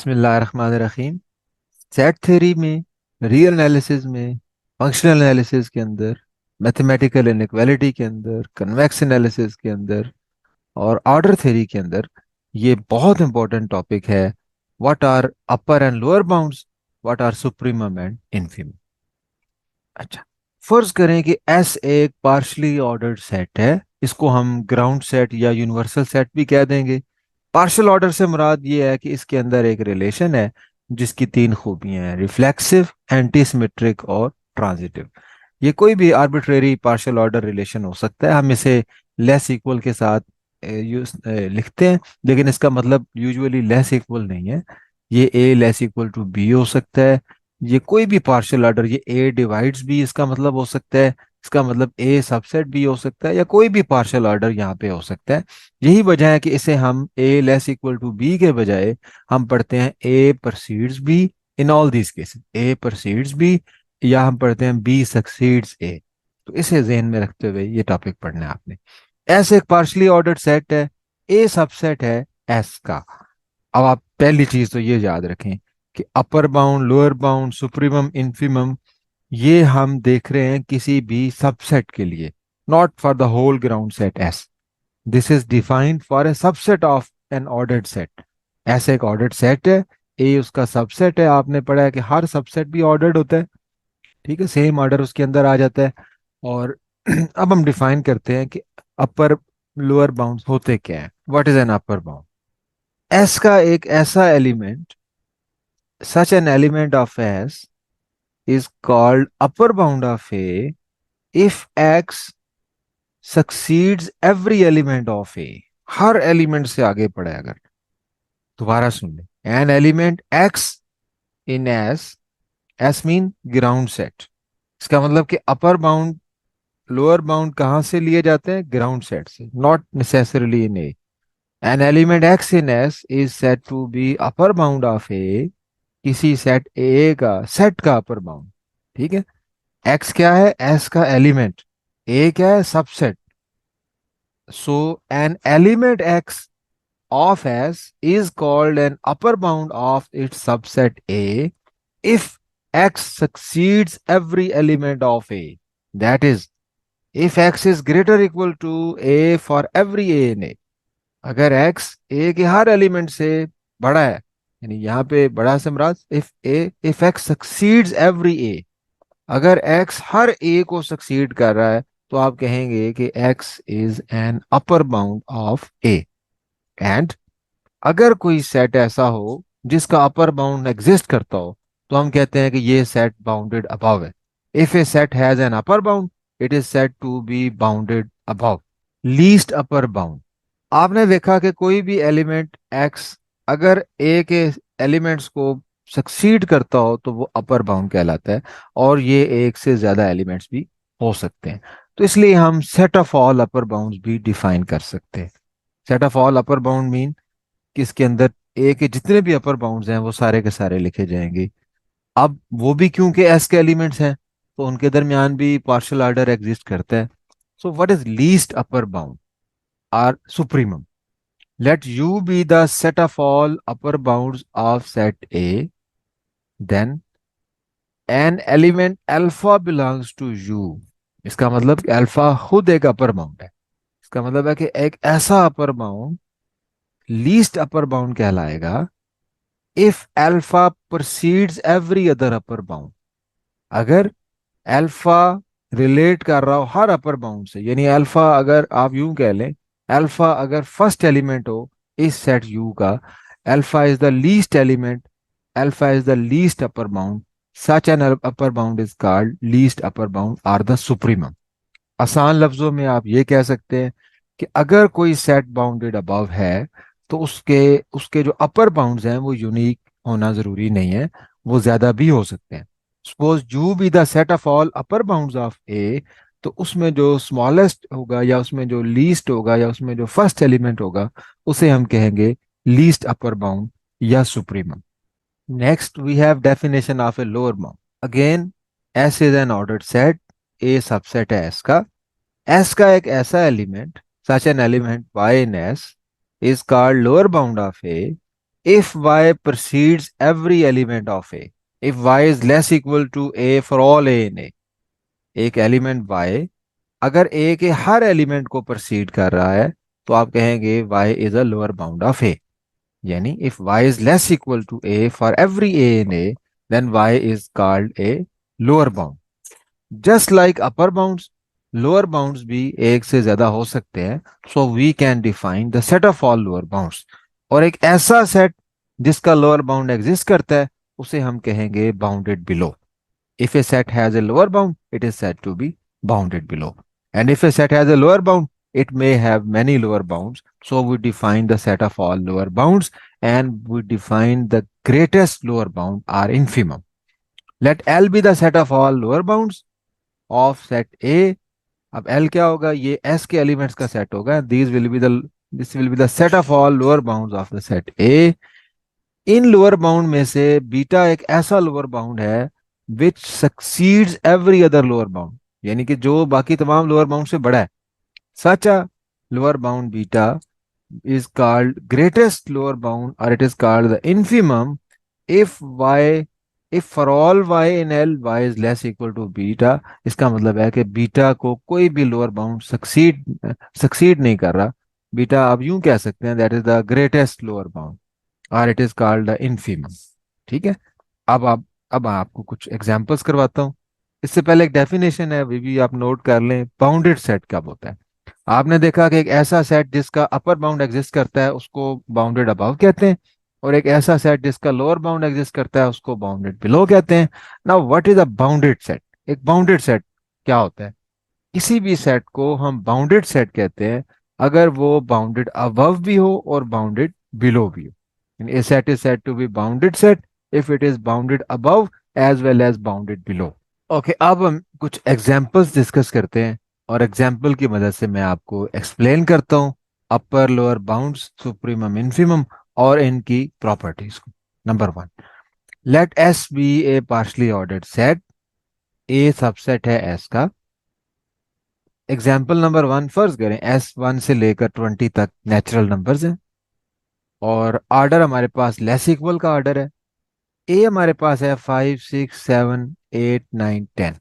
बिस्मिल्लाहिर्रहमानिर्रहीम। Set theory में, real analysis में, फंक्शनल एनालिसिस के अंदर, मैथमेटिकल इनइक्वालिटी के अंदर, कन्वेक्स एनालिसिस के अंदर और ऑर्डर थ्योरी के अंदर ये बहुत इंपॉर्टेंट टॉपिक है। What are upper and lower bounds, what are supremum and infimum. अच्छा, फर्ज करें कि एस एक पार्शली ऑर्डर्ड सेट है। इसको हम ग्राउंड सेट या यूनिवर्सल सेट भी कह देंगे। पार्शियल ऑर्डर से मुराद ये है कि इसके अंदर एक रिलेशन है जिसकी तीन खूबियां हैं: रिफ्लेक्सिव, एंटीसिमेट्रिक और ट्रांजिटिव। ये कोई भी आर्बिट्रेरी पार्शियल ऑर्डर रिलेशन हो सकता है। हम इसे लेस इक्वल के साथ लिखते हैं, लेकिन इसका मतलब यूजुअली लेस इक्वल नहीं है। ये ए लेस इक्वल टू बी हो सकता है। ये कोई भी पार्शियल ऑर्डर, ये ए डिवाइड्स बी इसका मतलब हो सकता है। इसका मतलब ए सबसेट भी हो सकता है, या कोई भी पार्शियल ऑर्डर यहाँ पे हो सकता है। यही वजह है कि इसे हम A less equal to B के बजाय हम पढ़ते हैं A precedes B in all these cases. A precedes B, या हम पढ़ते हैं बी सक्सीड्स ए। तो इसे जहन में रखते हुए ये टॉपिक पढ़ना है आपने। एस एक पार्शली ऑर्डर्ड सेट है, ए सबसेट है एस का। अब आप पहली चीज तो ये याद रखें कि अपर bound, lower bound, supremum, infimum, ये हम देख रहे हैं किसी भी सबसेट के लिए, not for the whole ground set S. This is defined for a subset of an ordered set. ऐसे एक ऑर्डर्ड सेट है, ए उसका सबसेट है। आपने पढ़ा है कि हर सबसेट भी ऑर्डर्ड होता है, ठीक है, सेम ऑर्डर उसके अंदर आ जाता है। और अब हम डिफाइन करते हैं कि अपर लोअर बाउंड होते क्या है। What is an upper bound? S का एक ऐसा element, such an element of S is called upper bound of A if X succeeds every element of A। Her element से आगे पढ़े अगर। दोबारा सुन ले, N element X in S mean ground set. इसका मतलब कि अपर बाउंड, लोअर बाउंड कहाँ से लिए जाते हैं? ग्राउंड सेट से, not necessarily in A. An element X in S is said to be upper bound of A. किसी सेट ए का, सेट का अपर बाउंड, ठीक है। एक्स क्या है? एस का एलिमेंट। ए क्या है? Subset. So an element x of S is called an upper bound of its subset A if X succeeds every element of A. That is, if X is greater equal to A for every A in A। अगर X A के हर element से बड़ा है, यानी यहाँ पे बड़ा से मुराद if X succeeds every A, अगर X हर A को सक्सीड कर रहा है तो आप कहेंगे कि X is an upper bound of A। And अगर कोई सेट ऐसा हो जिसका अपर बाउंड एग्जिस्ट करता हो, तो हम कहते हैं कि ये सेट बाउंडेड अबव है। If a set has an upper bound, it is said to be bounded above. Least upper bound, आपने देखा कि कोई भी एलिमेंट एक्स अगर ए के एलिमेंट्स को सक्सीड करता हो तो वो अपर बाउंड कहलाता है। और ये एक से ज्यादा एलिमेंट्स भी हो सकते हैं। तो इसलिए हम set of all upper bounds भी डिफाइन कर सकते हैं। Set of all upper bound mean कि इसके अंदर ए के जितने भी अपर बाउंड्स हैं वो सारे के सारे लिखे जाएंगे। अब वो भी क्योंकि एस के एलिमेंट्स हैं, तो उनके दरमियान भी पार्शियल ऑर्डर एग्जिस्ट करता है। So what is least upper bound or supremum? Let U be the set of all upper bounds of set A, then an element alpha belongs to U. इसका मतलब कि अल्फा खुद एक upper bound है। इसका मतलब है कि एक ऐसा upper bound least upper bound कहलाएगा if alpha precedes every other upper bound. अगर अल्फा रिलेट कर रहा हो हर अपर बाउंड से, यानी अल्फा, अगर आप यूं कह लें, अल्फा अगर फर्स्ट एलिमेंट हो इस सेट यू का, alpha is the least element, alpha is the least upper bound, such an upper bound is called least upper bound or the supremum. आसान लफ्जों में आप ये कह सकते हैं कि अगर कोई सेट बाउंडेड अबव है तो उसके उसके जो अपर बाउंड्स हैं वो यूनिक होना जरूरी नहीं है, वो ज्यादा भी हो सकते हैं। Suppose U be the set of all upper bounds of A, तो उसमें जो स्मॉलेस्ट होगा या उसमें जो लीस्ट होगा या उसमें जो फर्स्ट एलिमेंट होगा उसे हम कहेंगे लीस्ट अपर बाउंड या supremum. Next we have definition of a lower bound. Again, S is an ordered set, A subset है एस का। एस का एक ऐसा element, such an element Y in S is called lower bound of A if y precedes every element of a, if y is less equal to a for all a in a, एक element y अगर a के हर element को proceed कर रहा है तो आप कहेंगे y is a lower bound of a. यानी if y is less equal to a for every a in a, then y is called a lower bound. Just like upper bounds, lower bounds भी एक से ज्यादा हो सकते हैं. So we can define the set of all lower bounds. और एक ऐसा सेट जिसका लोअर बाउंड एग्जिस्ट करता है उसे हम कहेंगे bounded below. If a set has a lower bound, it is said to be bounded below. And if a set has a lower bound, it may have many lower bounds. So we define the set of all lower bounds and we define the greatest lower bound or infimum. Let L be the set of all lower bounds of set A. अब L क्या होगा? ये S के elements का set होगा. This will be the set of all lower bounds of the set A. इन lower bound में से बीटा एक ऐसा लोअर बाउंड है which succeeds every other lower bound, यानी कि जो बाकी तमाम लोअर बाउंड से बड़ा है. Such a lower bound beta is called greatest lower bound or it is called the infimum if y, if for all y in L y is less equal to beta. इसका मतलब है कि beta को कोई भी lower bound succeed नहीं कर रहा. बीटा आप यूं कह सकते हैं that is the greatest lower bound और it is called the infimum. ठीक है. अब आपको कुछ एग्जांपल्स करवाता हूँ. इससे पहले एक डेफिनेशन है, अभी भी आप नोट कर लें. बाउंडेड सेट कब होता है? आपने देखा कि एक ऐसा सेट जिसका अपर बाउंड एग्जिस्ट करता है उसको बाउंडेड अबव कहते हैं, और एक ऐसा सेट जिसका लोअर बाउंड एग्जिस्ट करता है उसको बाउंडेड बिलो कहते हैं. Now what is a bounded set? एक बाउंडेड सेट क्या होता है? किसी भी सेट को हम बाउंडेड सेट कहते हैं अगर वो बाउंडेड अबव भी हो और बाउंडेड बिलो भी हो. A set is said to be bounded set if it is bounded above as well as bounded below. Okay, अब हम कुछ एग्जांपल्स डिस्कस करते हैं और एग्जांपल की मदद से मैं आपको एक्सप्लेन करता हूँ upper lower bounds, supremum, infimum और इनकी प्रॉपर्टीज को. Number one, let S be a partially ordered set. A subset है एस का. एग्जाम्पल नंबर वन फर्ज करें एस 1 से लेकर 20 तक नेचुरल नंबर्स हैं और ऑर्डर हमारे पास लेस इक्वल का ऑर्डर है. ए हमारे पास है 5 6 7 8 9 10.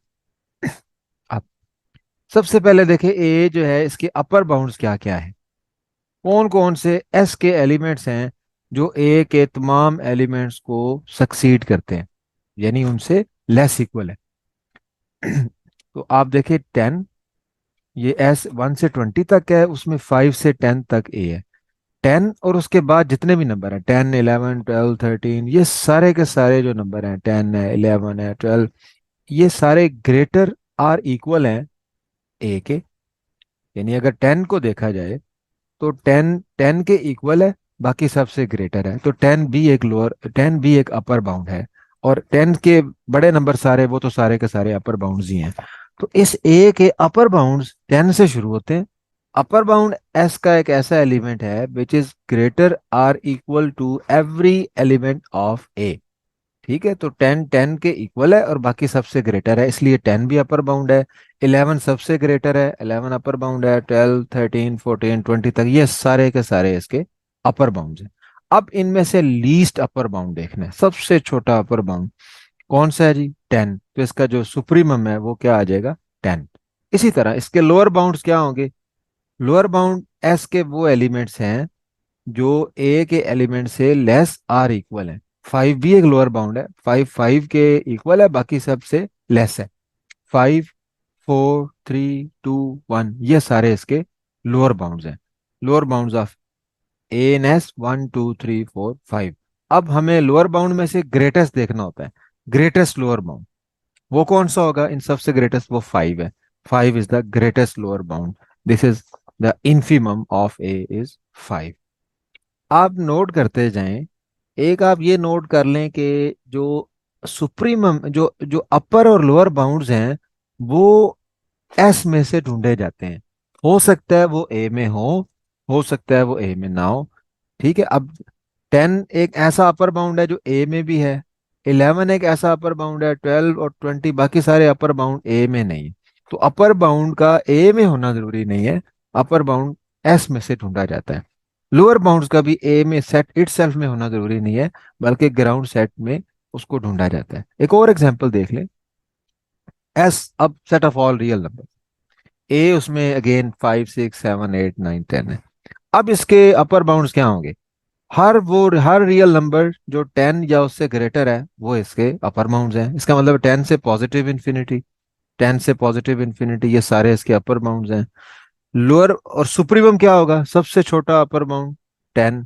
अब सबसे पहले देखें ए जो है इसके अपर बाउंड्स क्या क्या है, कौन कौन से एस के एलिमेंट्स हैं जो ए के तमाम एलिमेंट्स को सक्सीड करते हैं, यानी उनसे लेस इक्वल है. तो आप देखें 10, ये एस 1 से 20 तक है, उसमें 5 से 10 तक ए है. 10 और उसके बाद जितने भी नंबर हैं 10 11 12 13, ये सारे के सारे जो नंबर हैं 10 है 11 है 12, ये सारे ग्रेटर आर इक्वल हैं ए के. यानी अगर 10 को देखा जाए तो 10 10 के इक्वल है, बाकी सबसे ग्रेटर है. तो 10 भी एक अपर बाउंड है और 10 के बड़े नंबर सारे वो तो सारे के सारे अपर बाउंड्स ही हैं. तो इस ए के अपर बाउंड्स 10 से शुरू होते हैं. अपर बाउंड एस का एक ऐसा एलिमेंट है which is greater or equal to every element of A. ठीक है, तो 10 10 के इक्वल है और बाकी सबसे ग्रेटर है, इसलिए 10 भी अपर बाउंड है. 11 सबसे ग्रेटर है, 11 अपर बाउंड है. 12 13 14 20 तक ये सारे के सारे इसके अपर बाउंड हैं. अब इनमें से लीस्ट अपर बाउंड देखना है, सबसे छोटा अपर बाउंड कौन सा है जी? 10. तो इसका जो सुप्रीमम है वो क्या आ जाएगा? 10. इसी तरह इसके लोअर बाउंड्स क्या होंगे? लोअर बाउंड एस के वो एलिमेंट्स हैं जो ए के एलिमेंट से लेस आर इक्वल है. 5 भी एक लोअर बाउंड है, 5 5 के इक्वल है, बाकी सबसे लेस है. 5 4 3 2 1 ये सारे इसके लोअर बाउंड्स हैं. Lower bounds of A and S 1 2 3 4 5. अब हमें लोअर बाउंड में से ग्रेटेस्ट देखना होता है. ग्रेटेस्ट लोअर बाउंड वो कौन सा होगा? इन सबसे ग्रेटेस्ट वो 5 है. 5 is the greatest lower bound. This is the infimum of A is 5. आप नोट करते जाएं. एक आप ये नोट कर लें कि जो सुप्रीमम जो जो अपर और लोअर बाउंड्स हैं वो एस में से ढूंढे जाते हैं. हो सकता है वो ए में हो सकता है वो ए में ना हो. ठीक है. अब 10 एक ऐसा अपर बाउंड है जो ए में भी है. 11 एक ऐसा अपर बाउंड है. 12 और 20 बाकी सारे अपर बाउंड ए में नहीं है. तो अपर बाउंड का ए में होना जरूरी नहीं है, अपर बाउंड एस में से ढूंढा जाता है. लोअर बाउंड्स का भी ए में सेट इट सेल्फ में होना जरूरी नहीं है, बल्कि ग्राउंड सेट में उसको ढूंढा जाता है। एक और एग्जांपल देख लें। एस अब set of all real number, A उसमें अगेन 5 6 7 8 9 10 है। अब इसके अपर बाउंड्स क्या होंगे? हर रियल नंबर जो 10 या उससे ग्रेटर है वो इसके अपर बाउंड्स हैं। इसका मतलब 10 से पॉजिटिव इन्फिनिटी ये सारे इसके अपर बाउंड्स हैं। लोअर और सुप्रीमम क्या होगा? सबसे छोटा अपर बाउंड 10।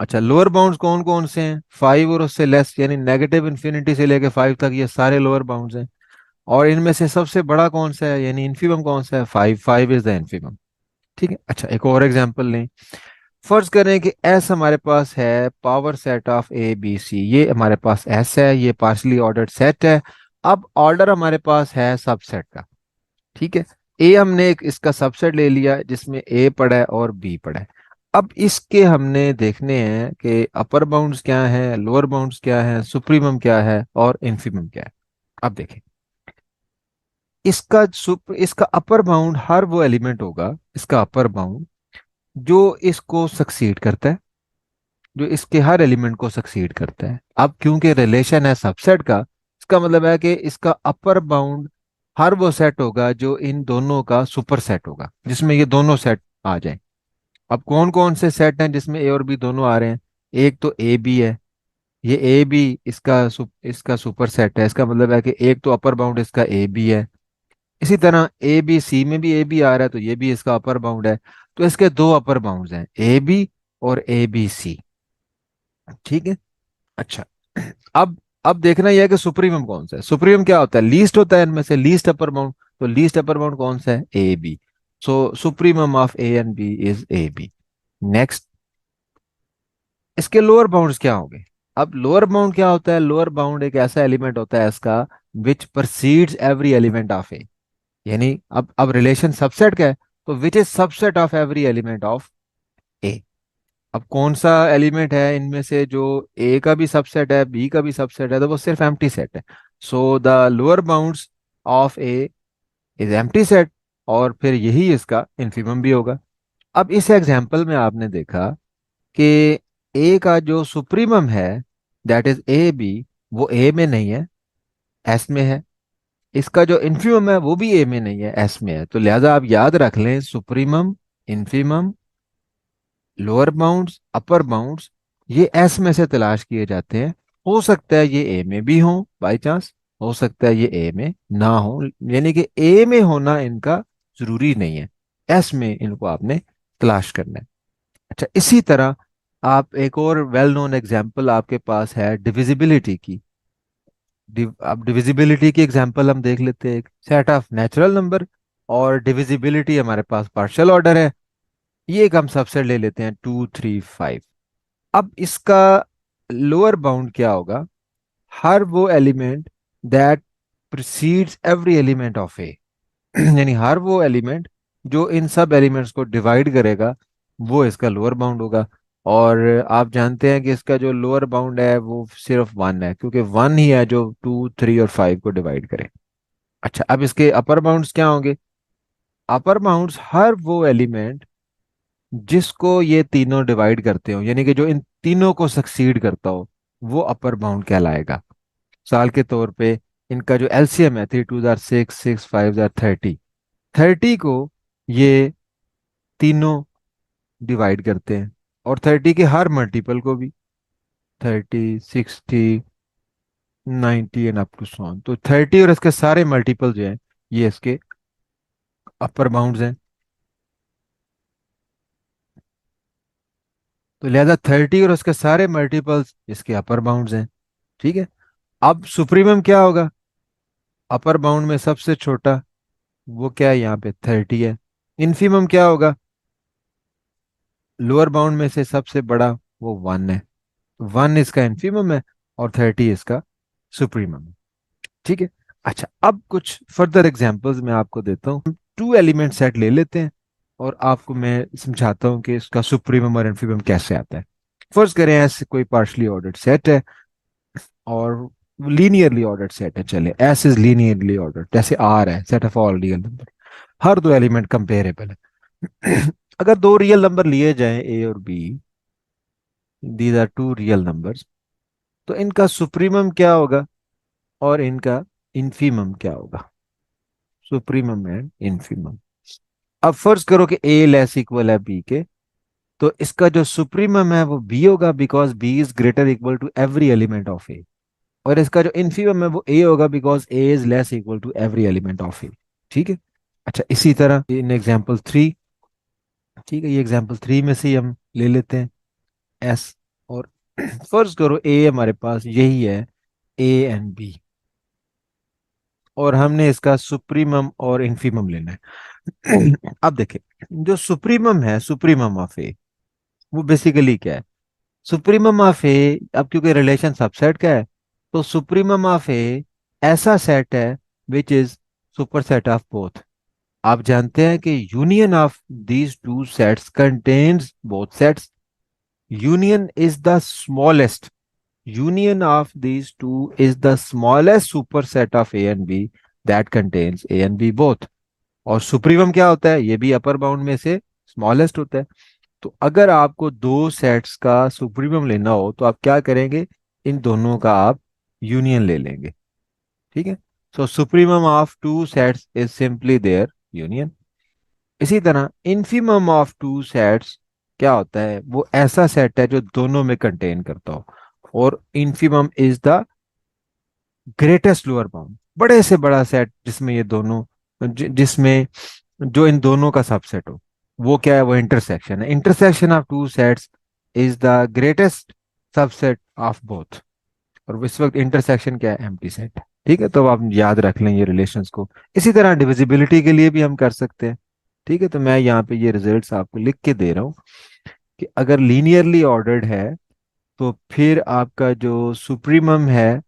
अच्छा, लोअर बाउंड्स कौन कौन से हैं? 5 और उससे लेस, यानी नेगेटिव इन्फिनिटी से लेके 5 तक ये सारे लोअर बाउंड्स हैं। और इनमें से सबसे बड़ा कौन सा है, यानी इन्फीमम कौन सा है? 5, 5 इज द इन्फीमम। ठीक है। अच्छा, एक और एग्जांपल लें। फर्ज करें कि एस हमारे पास है power set of A B C, ये हमारे पास एस है, ये पार्शली ऑर्डर्ड सेट है। अब ऑर्डर हमारे पास है सबसेट का। ठीक है। ए हमने एक इसका सबसेट ले लिया जिसमें ए पड़ा है और बी पड़ा है। अब इसके हमने देखने हैं कि अपर बाउंड्स क्या है, लोअर बाउंड्स क्या है, सुप्रीमम क्या है और इन्फीमम क्या है। अब देखें, इसका अपर बाउंड हर वो एलिमेंट होगा, इसका अपर बाउंड जो इसको सक्सीड करता है, जो इसके हर एलिमेंट को सक्सीड करता है। अब क्योंकि रिलेशन है सबसेट का, इसका मतलब है कि इसका अपर बाउंड हर वो सेट होगा जो इन दोनों का सुपर सेट होगा, जिसमें ये दोनों सेट आ जाएं। अब कौन कौन से सेट हैं जिसमें ए और बी दोनों आ रहे हैं? एक तो ए बी है, ये ए बी इसका सुपर सेट है। इसका मतलब है कि एक तो अपर बाउंड इसका ए बी है। इसी तरह ए बी सी में भी ए बी आ रहा है, तो ये भी इसका अपर बाउंड है। तो इसके दो अपर बाउंड्स हैं, ए बी और ए बी सी। ठीक है। अच्छा, अब अब देखना यह है कि सुप्रीमम कौन सा है। सुप्रीमम क्या होता है? लीस्ट होता है इनमें से, लीस्ट अपर बाउंड। तो लीस्ट अपर बाउंड कौन सा है? A B. So supremum of A and B is A B. Next, इसके लोअर बाउंड्स क्या होंगे? अब लोअर बाउंड क्या होता है? लोअर बाउंड एक ऐसा एलिमेंट होता है इसका which precedes every element of A. यानी अब रिलेशन सबसेट का है, तो which is subset of every element of A. अब कौन सा एलिमेंट है इनमें से जो ए का भी सबसेट है, बी का भी सबसेट है? तो वो सिर्फ एम्प्टी सेट है। So the lower bounds of A is empty set, और फिर यही इसका इन्फीमम भी होगा। अब इस एग्जाम्पल में आपने देखा कि ए का जो सुप्रीमम है, दैट इज ए बी, वो ए में नहीं है, एस में है। इसका जो इन्फीमम है वो भी ए में नहीं है, एस में है। तो लिहाजा आप याद रख लें, सुप्रीमम, इन्फीमम, लोअर बाउंड्स, अपर बाउंड्स, ये एस में से तलाश किए जाते हैं। हो सकता है ये ए में भी हो बाई चांस, हो सकता है ये ए में ना हो, यानी कि ए में होना इनका जरूरी नहीं है, एस में इनको आपने तलाश करना है। अच्छा, इसी तरह आप एक और वेल नोन एग्जांपल आपके पास है डिविजिबिलिटी की। अब डिविजिबिलिटी की एग्जांपल हम देख लेते हैं। एक सेट ऑफ नेचुरल नंबर और डिविजिबिलिटी हमारे पास पार्शियल ऑर्डर है। ये एक हम सबसेट ले लेते हैं 2 3 5। अब इसका लोअर बाउंड क्या होगा? हर वो element that precedes every element of A, यानी हर वो एलिमेंट जो इन सब एलिमेंट्स को डिवाइड करेगा, वो इसका लोअर बाउंड होगा। और आप जानते हैं कि इसका जो लोअर बाउंड है वो सिर्फ 1 है, क्योंकि 1 ही है जो 2 3 और 5 को डिवाइड करे। अच्छा, अब इसके अपर बाउंड्स क्या होंगे? अपर बाउंड्स हर वो एलिमेंट जिसको ये तीनों डिवाइड करते हो, यानी कि जो इन तीनों को सक्सीड करता हो, वो अपर बाउंड कहलाएगा। साल के तौर पे इनका जो एलसीएम है, 3 2 6, 6 5 30, 30 को ये तीनों डिवाइड करते हैं, और 30 के हर मल्टीपल को भी, 30 60 90 and up to so on. तो 30 और इसके सारे मल्टीपल जो हैं, ये इसके अपर बाउंड्स हैं। तो लिहाजा 30 और उसके सारे मल्टीपल्स इसके अपर बाउंड्स हैं। ठीक है। अब सुप्रीमम क्या होगा? अपर बाउंड में सबसे छोटा, वो क्या है यहाँ पे? 30 है। इन्फीमम क्या होगा? लोअर बाउंड में से सबसे बड़ा, वो 1 है। 1 इसका इन्फीमम है और 30 इसका सुप्रीमम है। ठीक है। अच्छा, अब कुछ फर्दर एग्जांपल्स मैं आपको देता हूँ। 2 एलिमेंट सेट ले लेते हैं और आपको मैं समझाता हूँ कि इसका सुप्रीमम और इन्फीमम कैसे आता है। फर्ज करें ऐसे कोई पार्शली ऑर्डर्ड सेट है और लीनियरली ऑर्डर्ड सेट है। चले, एस इज लीनियरली ऑर्डर्ड, जैसे आर है, set of all real number. हर दो एलिमेंट कंपेरेबल है। अगर दो रियल नंबर लिए जाएं ए और B, these are two real numbers, तो इनका सुप्रीमम क्या होगा और इनका इन्फीमम क्या होगा? Supremum and infimum. अब फर्ज करो कि ए लेस इक्वल है बी के, तो इसका जो सुप्रीमम है वो बी होगा, because B is greater equal to every element of A. और इसका जो इन्फीमम है वो ए होगा, because A is less equal to every element of A. ठीक है। अच्छा, इसी तरह इन एग्जाम्पल थ्री, ठीक है, ये एग्जाम्पल थ्री में से ही हम ले लेते हैं एस। और फर्ज करो ए हमारे पास यही है, ए एंड बी, और हमने इसका सुप्रीमम और इन्फीमम लेना है। अब देखिए, जो सुप्रीमम है, सुप्रीमम ऑफ ए, वो बेसिकली क्या है? सुप्रीमम ऑफ ए, अब क्योंकि रिलेशन सबसेट का है, तो सुप्रीमम ऑफ ए ऐसा सेट है which is super set of both. आप जानते हैं कि union of these two sets contains both sets. Union is the smallest, union of these two is the smallest superset of A and B that contains A and B both। और supremum क्या होता है? ये भी upper bound में से smallest होता है। तो अगर आपको दो सेट्स का सुप्रीमम लेना हो तो आप क्या करेंगे? इन दोनों का आप यूनियन ले लेंगे। ठीक है। So supremum of two sets is simply their union. इसी तरह इन्फीमम ऑफ टू सेट्स क्या होता है? वो ऐसा सेट है जो दोनों में कंटेन करता हो। और infimum is the greatest lower bound, बड़े से बड़ा सेट जिसमें ये दोनों, जिसमें जो इन दोनों का सबसेट हो, वो क्या है? वो इंटरसेक्शन है। Intersection of two sets is the greatest subset of both. और इस वक्त इंटरसेक्शन क्या है? Empty set. ठीक है, तो आप याद रख लें ये रिलेशंस को। इसी तरह डिविजिबिलिटी के लिए भी हम कर सकते हैं। ठीक है, तो मैं यहाँ पे ये रिजल्ट्स आपको लिख के दे रहा हूँ कि अगर लीनियरली ऑर्डर्ड है तो फिर आपका जो सुप्रीमम है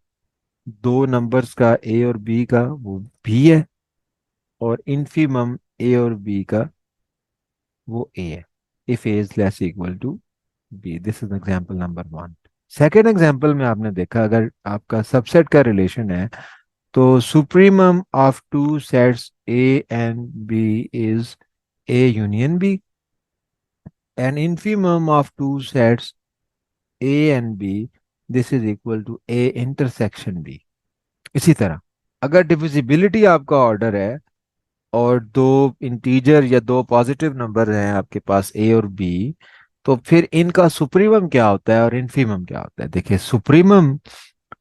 दो नंबर्स का, ए और बी का, वो बी है। और इन्फीमम ए और बी का वो ए है, if A is less equal to B. This is example number one. Second example में आपने देखा, अगर आपका सबसेट का रिलेशन है तो supremum of two sets A and B is A union B, and infimum of two sets A and B, this is equal to A intersection B. इसी तरह अगर डिविजिबिलिटी आपका ऑर्डर है और दो इंटीजर या दो पॉजिटिव नंबर हैं आपके पास ए और बी, तो फिर इनका सुप्रीमम क्या होता है और इन्फीमम क्या होता है? देखिए, सुप्रीमम,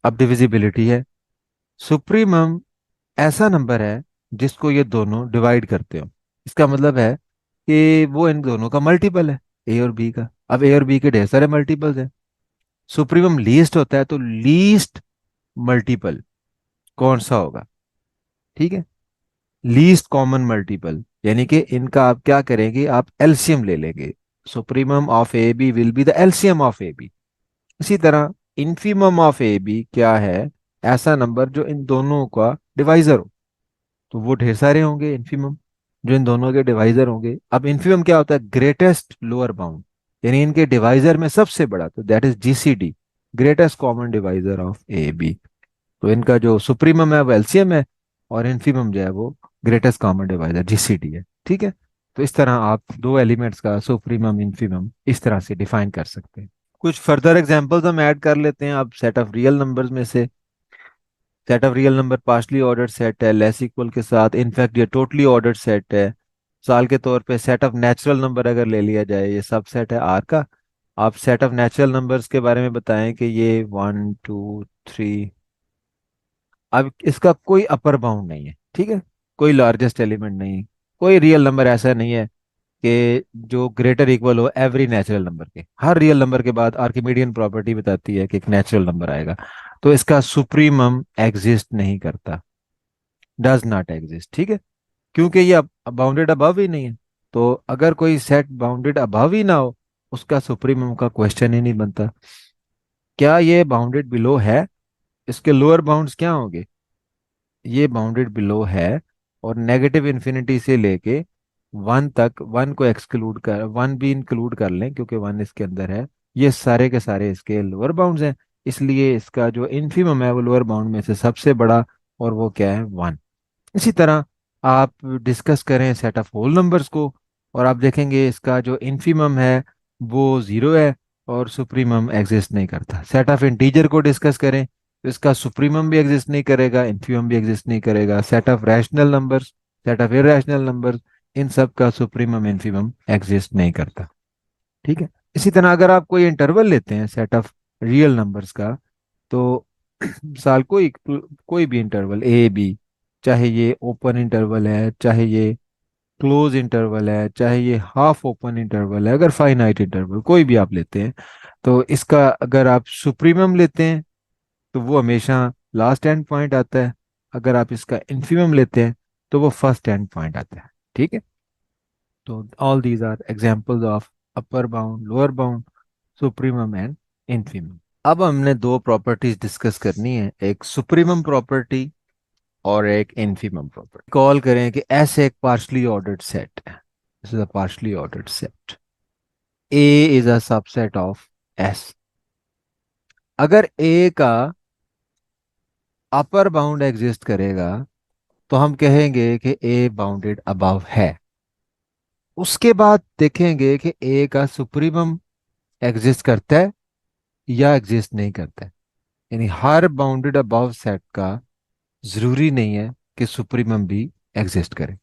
अब डिविजिबिलिटी है, सुप्रीमम ऐसा नंबर है जिसको ये दोनों डिवाइड करते हो। इसका मतलब है कि वो इन दोनों का मल्टीपल है, ए और बी का। अब ए और बी के ढेर सारे मल्टीपल्स हैं। सुप्रीमम लीस्ट होता है, तो लीस्ट मल्टीपल कौन सा होगा? ठीक है, लीस्ट कॉमन मल्टीपल, यानी कि इनका आप क्या करेंगे? आप एलसीएम ले लेंगे। Supremum of A B will be the LCM of A B. इसी तरह इन्फीमम ऑफ ए बी क्या है? ऐसा नंबर जो इन दोनों का डिवाइजर हो। तो वो ढेर सारे होंगे इन्फीमम जो इन दोनों के डिवाइजर होंगे। अब इन्फीमम क्या होता है? ग्रेटेस्ट लोअर बाउंड, यानी इनके डिवाइजर में सबसे बड़ा, तो that is GCD, greatest common divisor of A B. तो इनका जो सुप्रीमम है वो एलसीएम है, और इन्फीमम जो है वो ग्रेटेस्ट कॉमन डिवाइजर जीसीडी है। ठीक है। तो इस तरह आप दो एलिमेंट्स का सुप्रीमम इन्फीमम इस तरह से डिफाइन कर सकते हैं। कुछ फर्दर एग्जांपल्स हम ऐड कर लेते हैं। अब सेट ऑफ रियल नंबर्स में से, set of real number partially ordered set है लेस इक्वल के साथ, इनफैक्ट ये टोटली ऑर्डर्ड सेट है। साल के तौर पे सेट ऑफ नेचुरल नंबर अगर ले लिया जाए, ये सब सेट है आर का। आप सेट ऑफ नेचुरल नंबर्स के बारे में बताएं कि ये वन टू थ्री। अब इसका कोई अपर बाउंड नहीं है, ठीक है, कोई लार्जेस्ट एलिमेंट नहीं, कोई रियल नंबर ऐसा नहीं है कि जो ग्रेटर इक्वल हो एवरी नेचुरल नंबर के। हर रियल नंबर के बाद आर्किमिडियन प्रॉपर्टी बताती है कि एक नेचुरल नंबर आएगा। तो इसका सुप्रीमम एग्जिस्ट नहीं करता, डज नॉट एग्जिस्ट। ठीक है, क्योंकि ये बाउंडेड अबव ही नहीं है। तो अगर कोई सेट बाउंडेड अबव ही ना हो, उसका सुप्रीमम का क्वेश्चन ही नहीं बनता। क्या ये बाउंडेड बिलो है? इसके लोअर बाउंड्स क्या होंगे? ये बाउंडेड बिलो है, और नेगेटिव इन्फिनिटी से लेके वन तक, वन को एक्सक्लूड कर, वन भी इंक्लूड कर लें क्योंकि वन इसके अंदर है, ये सारे के सारे इसके लोअर बाउंड्स हैं। इसलिए इसका जो इन्फीमम है वो लोअर बाउंड में से सबसे बड़ा, और वो क्या है? वन। इसी तरह आप डिस्कस करें सेट ऑफ होल नंबर्स को, और आप देखेंगे इसका जो इन्फीमम है वो जीरो है, और सुप्रीमम एग्जिस्ट नहीं करता। सेट ऑफ इंटीजर को डिस्कस करें तो इसका सुप्रीमम भी एग्जिस्ट नहीं करेगा, इन्फीमम भी एग्जिस्ट नहीं करेगा। Set of rational numbers, set of irrational numbers, इन सब का सुप्रीमम इन्फीमम एग्जिस्ट नहीं करता। ठीक है। इसी तरह अगर आप कोई इंटरवल लेते हैं सेट ऑफ रियल नंबर्स का, तो साल कोई कोई भी इंटरवल ए बी, चाहे ये ओपन इंटरवल है, चाहे ये क्लोज इंटरवल है, चाहे ये हाफ ओपन इंटरवल है, अगर फाइनाइट इंटरवल कोई भी आप लेते हैं, तो इसका अगर आप सुप्रीमम लेते हैं तो वो हमेशा लास्ट एंड पॉइंट आता है। अगर आप इसका इन्फीमम लेते हैं तो वो फर्स्ट एंड पॉइंट आता है। ठीक है। तो all these are examples of upper bound, lower bound, supremum and infimum. अब हमने दो प्रॉपर्टीज डिस्कस करनी है, एक सुप्रीमम प्रॉपर्टी और एक इन्फीमम प्रॉपर्टी। कॉल करें कि ऐसे एक पार्शली ऑर्डर्ड सेट है, this is a partially ordered set, A is a subset of S. अगर ए का अपर बाउंड एग्जिस्ट करेगा तो हम कहेंगे कि ए बाउंडेड अबव है। उसके बाद देखेंगे कि ए का सुप्रीमम एग्जिस्ट करता है या एग्जिस्ट नहीं करता है। यानी हर बाउंडेड अबव सेट का जरूरी नहीं है कि सुप्रीमम भी एग्जिस्ट करे।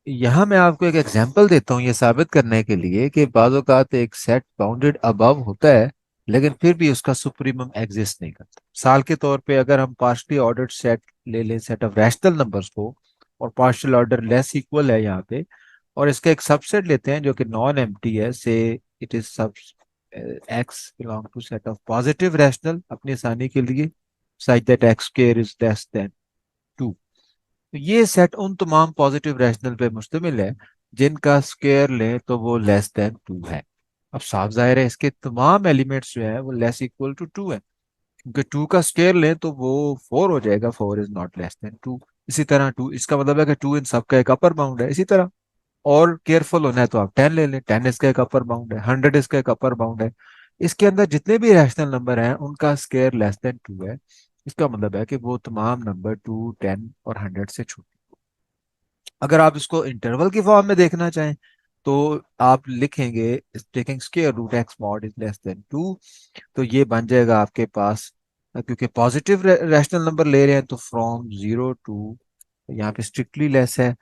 यहाँ मैं आपको एक एग्जांपल देता हूँ ये साबित करने के लिए कि बाज़ औक़ात एक सेट बाउंडेड अबव होता है लेकिन फिर भी उसका सुप्रीमम एग्जिस्ट नहीं करता। साल के तौर पे अगर हम पार्शली ऑर्डर्ड सेट ले लें, सेट ऑफ रैशनल नंबर्स को, और पार्शियल ऑर्डर लेस इक्वल है यहाँ पे, और इसका एक सबसेट लेते हैं जो कि नॉन एम्प्टी है, से इट इज सब X belong to set of positive rational, अपनी आसानी के लिए, such that X square is less than 2। तो ये सेट उन तमाम पॉजिटिव रैशनल पे मुश्तमिल है जिनका स्क्वायर लें तो वो लेस देन 2 है। अब साफ जाहिर है इसके तमाम एलिमेंट्स जो है वो लेस इक्वल टू 2 है, क्योंकि 2 का स्क्वायर लें तो वो 4 हो जाएगा, 4 इज नॉट लेस देन 2। इसी तरह 2, इसका मतलब है कि 2 इन सब का एक अपर बाउंड है। इसी तरह और केयरफुल होना है तो आप 10 ले लें, 10 इसका एक अपर बाउंड है, 100 इसका एक अपर बाउंड है। इसके अंदर जितने भी रैशनल नंबर हैं उनका स्क्वायर लेस देन 2 है। इसका मतलब है कि वो तमाम नंबर 2, 10 और 100 से छोटे। अगर आप इसको इंटरवल की फॉर्म में देखना चाहें तो आप लिखेंगे taking square root X mod is less than 2, तो ये बन जाएगा आपके पास, क्योंकि पॉजिटिव रैशनल नंबर ले रहे हैं तो फ्रॉम 0 टू, यहाँ पे स्ट्रिक्टली लेस है,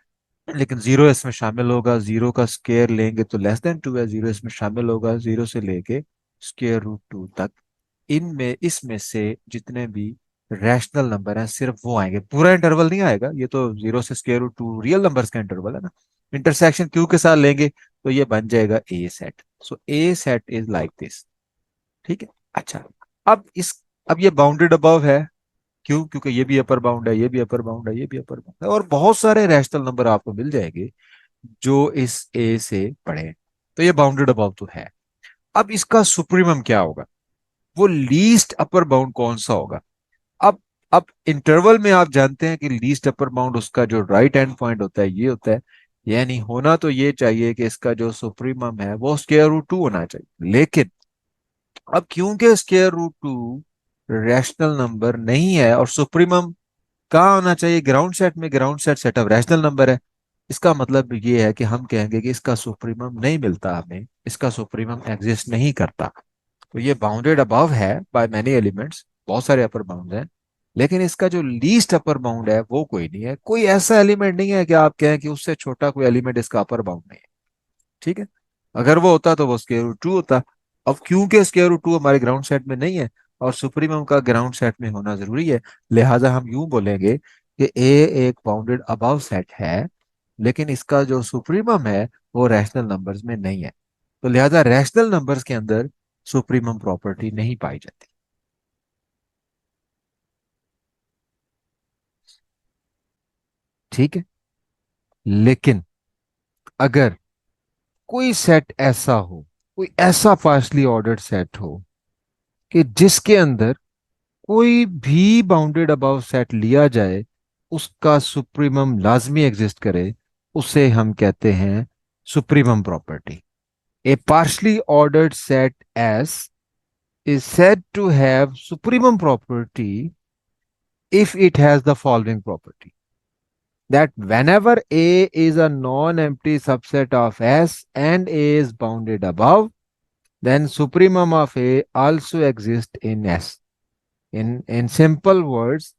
लेकिन जीरो इसमें शामिल होगा, जीरो का स्क्वायर लेंगे तो लेस देन 2 है, जीरो इसमें शामिल होगा, जीरो से लेके स्क्वायर रूट 2 तक। इनमें इसमें से जितने भी रैशनल नंबर हैं सिर्फ वो आएंगे, पूरा इंटरवल नहीं आएगा। ये तो जीरो से स्क्वायर रूट 2 रियल नंबर्स का इंटरवल है ना। इंटरसेक्शन क्यू के साथ लेंगे तो ये बन जाएगा A set. So A set is like this. ठीक है। अच्छा, अब इस अब ये बाउंडेड अबव है, क्यों? क्योंकि ये भी अपर बाउंड है, ये भी अपर बाउंड है, ये भी अपर बाउंड है, और बहुत सारे रैशनल नंबर आपको मिल जाएंगे जो इस ए से पढ़े हैं। तो ये बाउंडेड अबव तो है। अब इसका सुप्रीमम क्या होगा, वो लीस्ट अपर बाउंड कौन सा होगा? अब अब इंटरवल में आप जानते हैं कि लीस्ट अपर बाउंड उसका जो राइट एंड पॉइंट होता है ये होता है। यानी होना तो ये चाहिए कि इसका जो सुप्रीमम है वो स्क्वायर रूट 2 होना चाहिए, लेकिन अब क्योंकि स्क्वायर रूट 2 रैशनल नंबर नहीं है और सुप्रीमम कहाँ होना चाहिए? ग्राउंड सेट में। Ground set set of rational number है। इसका मतलब ये है कि हम कहेंगे कि इसका सुप्रीमम नहीं मिलता हमें, इसका सुप्रीमम एग्जिस्ट नहीं करता। तो ये बाउंडेड अबव है बाय मेनी एलिमेंट्स, बहुत सारे अपर बाउंड हैं, लेकिन इसका जो लीस्ट अपर बाउंड है वो कोई नहीं है। कोई ऐसा एलिमेंट नहीं है कि आप कहें कि उससे छोटा कोई एलिमेंट इसका अपर बाउंड नहीं है। ठीक है। अगर वो होता तो वो स्क्वायर रूट 2 होता। अब क्योंकि स्क्वायर रूट 2 हमारे ग्राउंड सेट में नहीं है और सुप्रीमम का ग्राउंड सेट में होना जरूरी है, लिहाजा हम यूं बोलेंगे कि ए एक बाउंडेड अबव सेट है, लेकिन इसका जो सुप्रीमम है वो रैशनल नंबर्स में नहीं है। तो लिहाजा रैशनल नंबर्स के अंदर सुप्रीमम प्रॉपर्टी नहीं पाई जाती। ठीक है। लेकिन अगर कोई सेट ऐसा हो, कोई ऐसा पार्शली ऑर्डर्ड सेट हो कि जिसके अंदर कोई भी बाउंडेड अबव सेट लिया जाए उसका सुप्रीमम लाजमी एग्जिस्ट करे, उसे हम कहते हैं supremum property. A partially ordered set S is said to have supremum property if it has the following property. that whenever A is a non-empty subset of S and A is bounded above, then supremum of A also exists in S. In simple words,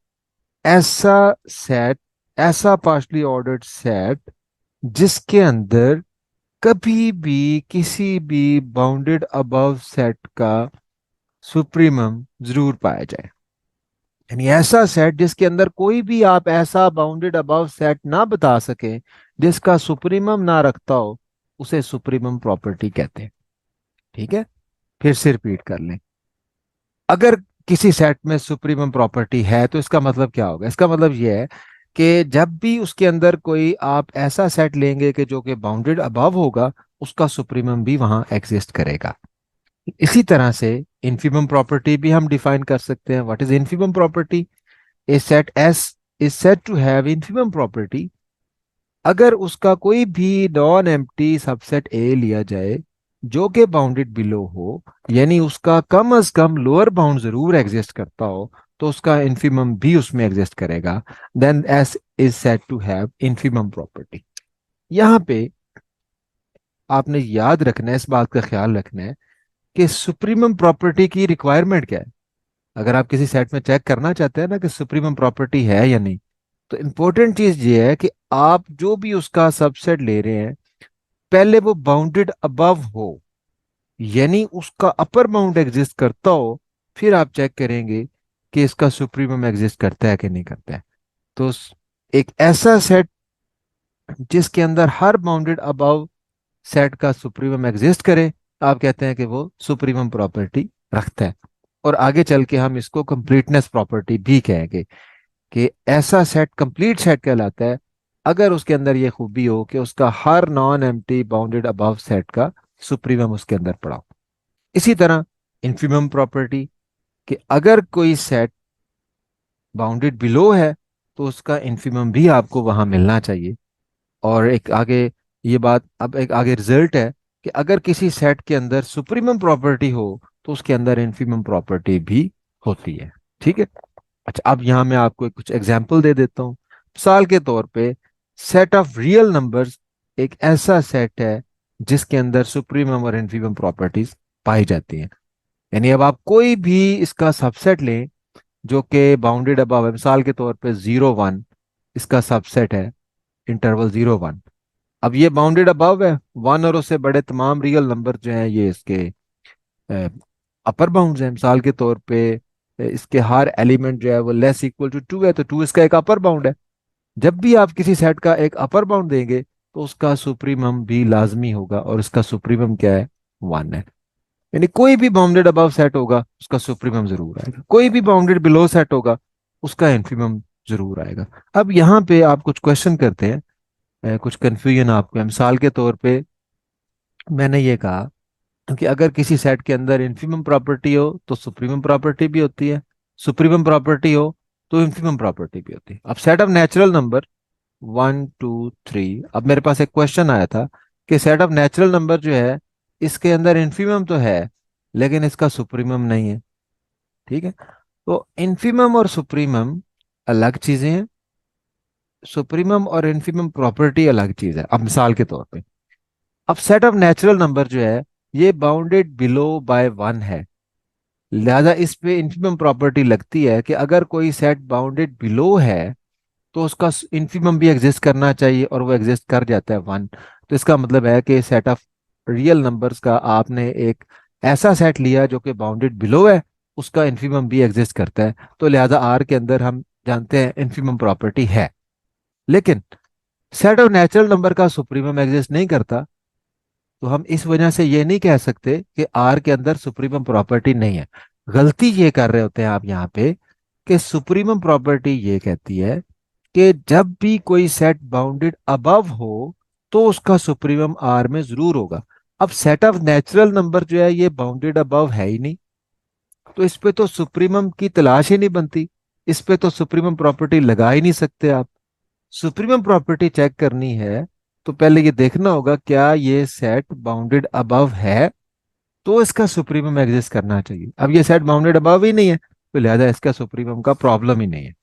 ऐसा set, ऐसा partially ordered set जिसके अंदर कभी भी किसी भी bounded above set का supremum जरूर पाया जाए। यानी ऐसा सेट जिसके अंदर कोई भी आप ऐसा बाउंडेड अबव सेट ना बता सके जिसका सुप्रीमम ना रखता हो, उसे सुप्रीमम प्रॉपर्टी कहते हैं। ठीक है, फिर से रिपीट कर लें। अगर किसी सेट में सुप्रीमम प्रॉपर्टी है तो इसका मतलब क्या होगा? इसका मतलब यह है कि जब भी उसके अंदर कोई आप ऐसा सेट लेंगे कि जो कि बाउंडेड अबव होगा, उसका सुप्रीमम भी वहां एग्जिस्ट करेगा। इसी तरह से इन्फीमम प्रॉपर्टी भी हम डिफाइन कर सकते हैं। What is infimum property? A set S is said to have infimum property अगर उसका कोई भी नॉन एम्प्टी सबसेट ए लिया जाए जो कि बाउंडेड बिलो हो, यानी उसका कम अज कम लोअर बाउंड जरूर एग्जिस्ट करता हो, तो उसका इन्फीमम भी उसमें एग्जिस्ट करेगा। Then S is said to have infimum property. यहाँ पे आपने याद रखना है, इस बात का ख्याल रखना है कि सुप्रीमम प्रॉपर्टी की रिक्वायरमेंट क्या है। अगर आप किसी सेट में चेक करना चाहते हैं ना कि सुप्रीमम प्रॉपर्टी है या नहीं, तो इंपॉर्टेंट चीज ये है कि आप जो भी उसका सबसेट ले रहे हैं, पहले वो बाउंडेड अबव हो, यानी उसका अपर बाउंड एग्जिस्ट करता हो, फिर आप चेक करेंगे कि इसका सुप्रीमम एग्जिस्ट करता है कि नहीं करता है। तो एक ऐसा सेट जिसके अंदर हर बाउंडेड अबव सेट का सुप्रीमम एग्जिस्ट करे, आप कहते हैं कि वो सुप्रीमम प्रॉपर्टी रखता है। और आगे चल के हम इसको कंप्लीटनेस प्रॉपर्टी भी कहेंगे कि ऐसा सेट कंप्लीट सेट कहलाता है अगर उसके अंदर ये खूबी हो कि उसका हर non empty bounded above set का सुप्रीमम उसके अंदर पड़ा हो। इसी तरह इन्फीमम प्रॉपर्टी कि अगर कोई सेट बाउंडेड बिलो है तो उसका इन्फीमम भी आपको वहां मिलना चाहिए। और एक आगे ये बात, अब एक आगे रिजल्ट है कि अगर किसी सेट के अंदर सुप्रीमम प्रॉपर्टी हो तो उसके अंदर इन्फीमम प्रॉपर्टी भी होती है। ठीक है। अच्छा, अब यहां मैं आपको कुछ एग्जांपल दे देता हूँ। मिसाल के तौर पे सेट ऑफ रियल नंबर्स एक ऐसा सेट है जिसके अंदर सुप्रीमम और इन्फीमम प्रॉपर्टीज पाई जाती हैं। यानी अब आप कोई भी इसका सबसेट लें जो कि बाउंडेड अबव है, मिसाल के तौर पे 0 1 इसका सबसेट है, इंटरवल 0 1। अब ये बाउंडेड अबव है, वन और उससे बड़े तमाम रियल नंबर जो हैं ये इसके अपर बाउंड्स हैं। मिसाल के तौर पे इसके हर एलिमेंट जो है वो लेस इक्वल टू 2 है, तो 2 इसका एक अपर बाउंड है। जब भी आप किसी सेट का एक अपर बाउंड देंगे तो उसका सुप्रीमम भी लाजमी होगा, और इसका सुप्रीमम क्या है? 1 है। यानी कोई भी बाउंडेड अबव सेट होगा उसका सुप्रीमम जरूर आएगा, कोई भी बाउंडेड बिलो सेट होगा उसका इन्फीमम जरूर आएगा। अब यहाँ पे आप कुछ क्वेश्चन करते हैं, कुछ कंफ्यूजन आपको है। मिसाल के तौर पे मैंने ये कहा कि अगर किसी सेट के अंदर इन्फीमम प्रॉपर्टी हो तो सुप्रीमम प्रॉपर्टी भी होती है, सुप्रीमम प्रॉपर्टी हो तो इन्फीमम प्रॉपर्टी भी होती है। अब सेट ऑफ नेचुरल नंबर 1 2 3, अब मेरे पास एक क्वेश्चन आया था कि सेट ऑफ नेचुरल नंबर जो है इसके अंदर इन्फीमम तो है लेकिन इसका सुप्रीमम नहीं है। ठीक है, तो इन्फीमम और सुप्रीमम अलग चीजें हैं, सुप्रीमम और इन्फीमम प्रॉपर्टी अलग चीज है। अब मिसाल के तौर पे, अब सेट ऑफ नेचुरल नंबर जो है ये बाउंडेड बिलो बाय 1 है, लिहाजा इस पे इन्फीमम प्रॉपर्टी लगती है कि अगर कोई सेट बाउंडेड बिलो है तो उसका इन्फीमम भी एग्जिस्ट करना चाहिए, और वो एग्जिस्ट कर जाता है 1। तो इसका मतलब है कि सेट ऑफ रियल नंबर्स का आपने एक ऐसा सेट लिया जो कि बाउंडेड बिलो है, उसका इन्फीमम भी एग्जिस्ट करता है, तो लिहाजा आर के अंदर हम जानते हैं इन्फीमम प्रॉपर्टी है। लेकिन सेट ऑफ नेचुरल नंबर का सुप्रीमम एग्जिस्ट नहीं करता, तो हम इस वजह से ये नहीं कह सकते कि आर के अंदर सुप्रीमम प्रॉपर्टी नहीं है। गलती ये कर रहे होते हैं आप यहाँ पे कि सुप्रीमम प्रॉपर्टी ये कहती है कि जब भी कोई सेट बाउंडेड अबव हो तो उसका सुप्रीमम आर में जरूर होगा। अब सेट ऑफ नेचुरल नंबर जो है ये बाउंडेड अबव है ही नहीं, तो इस पे तो सुप्रीमम की तलाश ही नहीं बनती, इस पे तो सुप्रीमम प्रॉपर्टी लगा ही नहीं सकते आप। सुप्रीमम प्रॉपर्टी चेक करनी है तो पहले ये देखना होगा क्या ये सेट बाउंडेड अबव है, तो इसका सुप्रीमम एग्जिस्ट करना चाहिए। अब ये सेट बाउंडेड अबव ही नहीं है, तो लिहाजा इसका सुप्रीमम का प्रॉब्लम ही नहीं है।